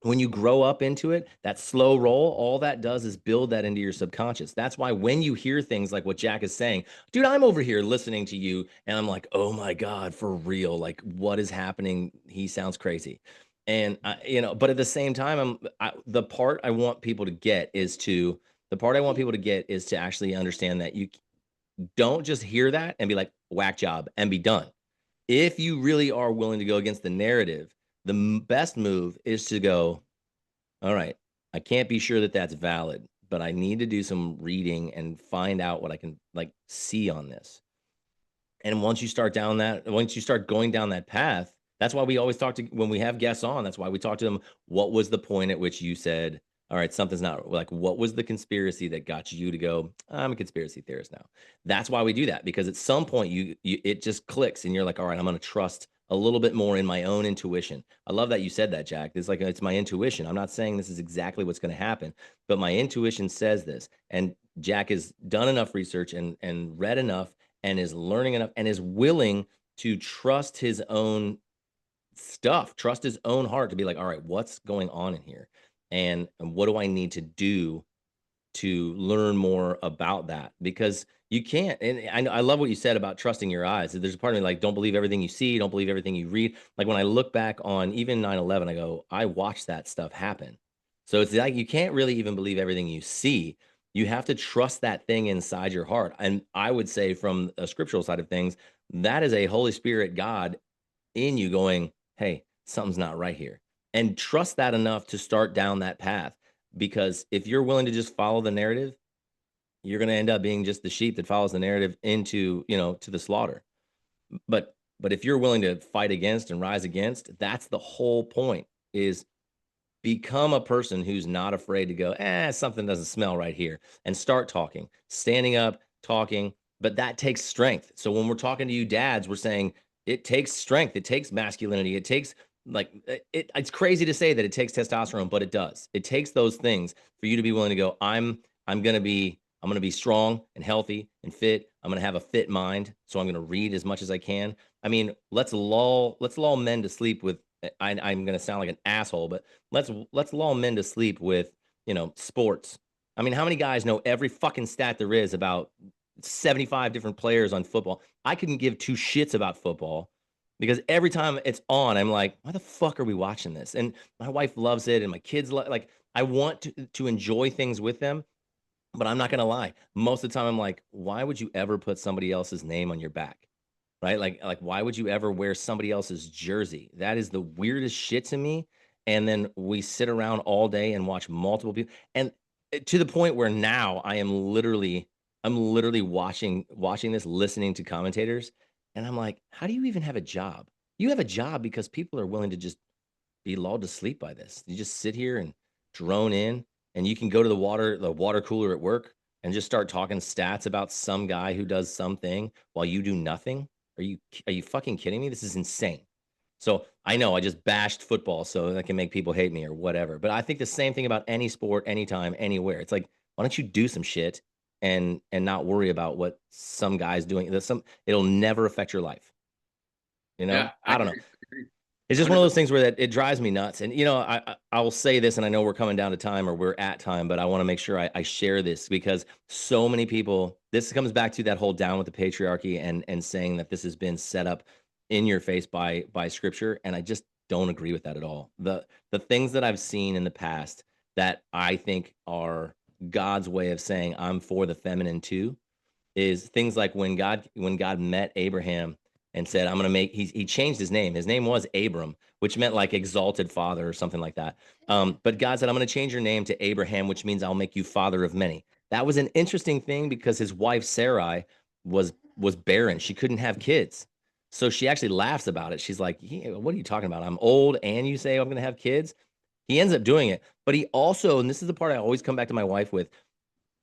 Speaker 2: when you grow up into it, that slow roll, all that does is build that into your subconscious. That's why when you hear things like what Jack is saying, dude, I'm over here listening to you and I'm like, oh my God, for real. Like, what is happening? He sounds crazy. And, but at the same time, the part I want people to get is to actually understand that you don't just hear that and be like, whack job and be done. If you really are willing to go against the narrative, the best move is to go, all right, I can't be sure that that's valid, but I need to do some reading and find out what I can like see on this. And once you start going down that path, that's why we always talk to when we have guests on. That's why we talk to them. What was the point at which you said, all right, something's not like, what was the conspiracy that got you to go, I'm a conspiracy theorist now? That's why we do that, because at some point it just clicks and you're like, all right, I'm going to trust a little bit more in my own intuition. I love that you said that, Jack. It's like, it's my intuition. I'm not saying this is exactly what's going to happen, but my intuition says this. And Jack has done enough research and read enough and is learning enough and is willing to trust his own stuff, trust his own heart to be like, all right, what's going on in here? And what do I need to do to learn more about that? Because you can't, and I love what you said about trusting your eyes. There's a part of me like, don't believe everything you see, don't believe everything you read. Like when I look back on even 9/11, I go, I watched that stuff happen. So it's like you can't really even believe everything you see. You have to trust that thing inside your heart. And I would say, from a scriptural side of things, that is a Holy Spirit God in you going, hey, something's not right here. And trust that enough to start down that path. Because if you're willing to just follow the narrative, you're going to end up being just the sheep that follows the narrative into, to the slaughter. But if you're willing to fight against and rise against, that's the whole point, is become a person who's not afraid to go, something doesn't smell right here, and start talking, standing up, talking. But that takes strength. So when we're talking to you dads, we're saying it takes strength. It takes masculinity. It takes it's crazy to say that it takes testosterone, but it does. It takes those things for you to be willing to go, I'm going to be strong and healthy and fit. I'm going to have a fit mind. So I'm going to read as much as I can. I mean, let's lull men to sleep with, I'm going to sound like an asshole, but let's lull men to sleep with, sports. I mean, how many guys know every fucking stat there is about 75 different players on football? I couldn't give two shits about football because every time it's on, I'm like, why the fuck are we watching this? And my wife loves it, and my kids like. I want to enjoy things with them, but I'm not gonna lie. Most of the time, I'm like, why would you ever put somebody else's name on your back? Right? Like why would you ever wear somebody else's jersey? That is the weirdest shit to me. And then we sit around all day and watch multiple people. And to the point where now I'm literally watching this, listening to commentators, and I'm like, how do you even have a job? You have a job because people are willing to just be lulled to sleep by this. You just sit here and drone in, and you can go to the water cooler at work and just start talking stats about some guy who does something while you do nothing. Are you fucking kidding me? This is insane. So I know I just bashed football so that can make people hate me or whatever. But I think the same thing about any sport, anytime, anywhere. It's like, why don't you do some shit and not worry about what some guy's doing? It'll never affect your life.
Speaker 1: Yeah, I
Speaker 2: I don't know.
Speaker 1: agree. I agree.
Speaker 2: It's just one of those
Speaker 1: 100%.
Speaker 2: things where that it drives me nuts. And I will say this, and I know we're coming down to time or we're at time, but I want to make sure I share this because so many people. This comes back to that whole down with the patriarchy and saying that this has been set up in your face by scripture, and I just don't agree with that at all. The things that I've seen in the past that I think are God's way of saying I'm for the feminine too is things like when God met Abraham and said, "I'm going to make." He changed his name. His name was Abram, which meant like exalted father or something like that. But God said, "I'm going to change your name to Abraham, which means I'll make you father of many." That was an interesting thing because his wife Sarai was barren. She couldn't have kids. So she actually laughs about it. She's like, "Yeah, what are you talking about? I'm old and you say I'm going to have kids?" He ends up doing it. But he also, and this is the part I always come back to my wife with,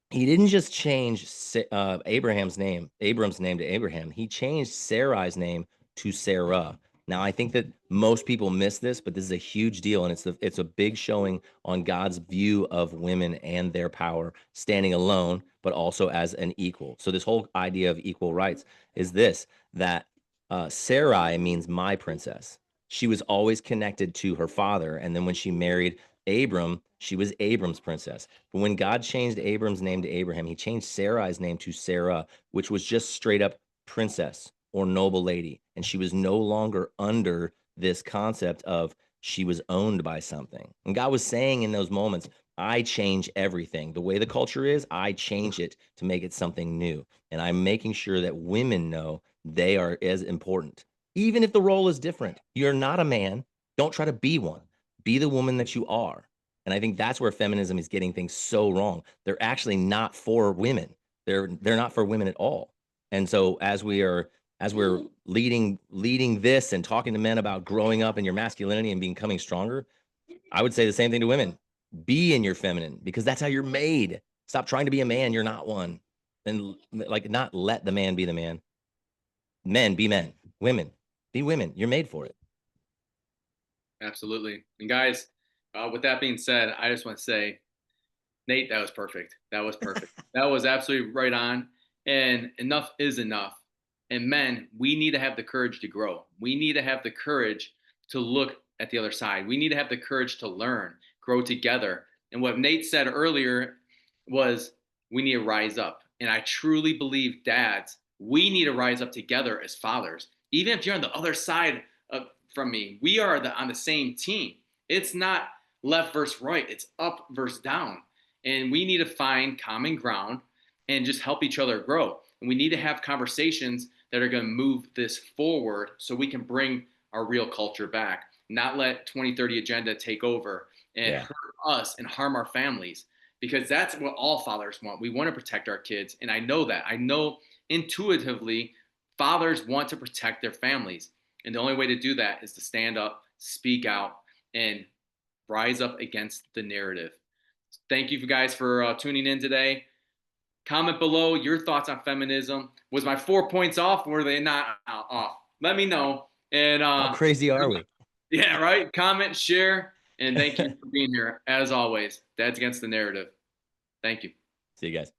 Speaker 2: he didn't just change Abram's name to Abraham. He changed Sarai's name to Sarah. Now, I think that most people miss this, but this is a huge deal, and it's a big showing on God's view of women and their power, standing alone, but also as an equal. So this whole idea of equal rights is this: that Sarai means my princess. She was always connected to her father, and then when she married Abram, she was Abram's princess. But when God changed Abram's name to Abraham, he changed Sarai's name to Sarah, which was just straight up princess or noble lady. And she was no longer under this concept of she was owned by something. And God was saying in those moments, I change everything. The way the culture is, I change it to make it something new. And I'm making sure that women know they are as important. Even if the role is different, you're not a man. Don't try to be one. Be the woman that you are. And I think that's where feminism is getting things so wrong. They're actually not for women. They're not for women at all. And so as we're leading this and talking to men about growing up in your masculinity and becoming stronger, I would say the same thing to women. Be in your feminine because that's how you're made. Stop trying to be a man. You're not one. And like not let the man be the man. Men be men. Women be women. You're made for it.
Speaker 1: Absolutely. And guys, with that being said, I just want to say, Nate, that was perfect. That was perfect. That was absolutely right on. And enough is enough. And men, we need to have the courage to grow. We need to have the courage to look at the other side. We need to have the courage to learn, grow together. And what Nate said earlier was we need to rise up. And I truly believe, dads, we need to rise up together as fathers. Even if you're on the other side from me, we are on the same team. It's not left versus right, it's up versus down. And we need to find common ground and just help each other grow. And we need to have conversations that are going to move this forward so we can bring our real culture back, not let 2030 agenda take over and
Speaker 2: Yeah.
Speaker 1: hurt us and harm our families, because that's what all fathers want. We want to protect our kids. And I know that. I know intuitively fathers want to protect their families. And the only way to do that is to stand up, speak out, and rise up against the narrative. Thank you guys for tuning in today. Comment below your thoughts on feminism. Was my 4 points off? Or were they not off? Let me know. And
Speaker 2: How crazy are we?
Speaker 1: yeah, right. Comment, share, and thank you for being here as always. Dad's against the narrative. Thank you.
Speaker 2: See you guys.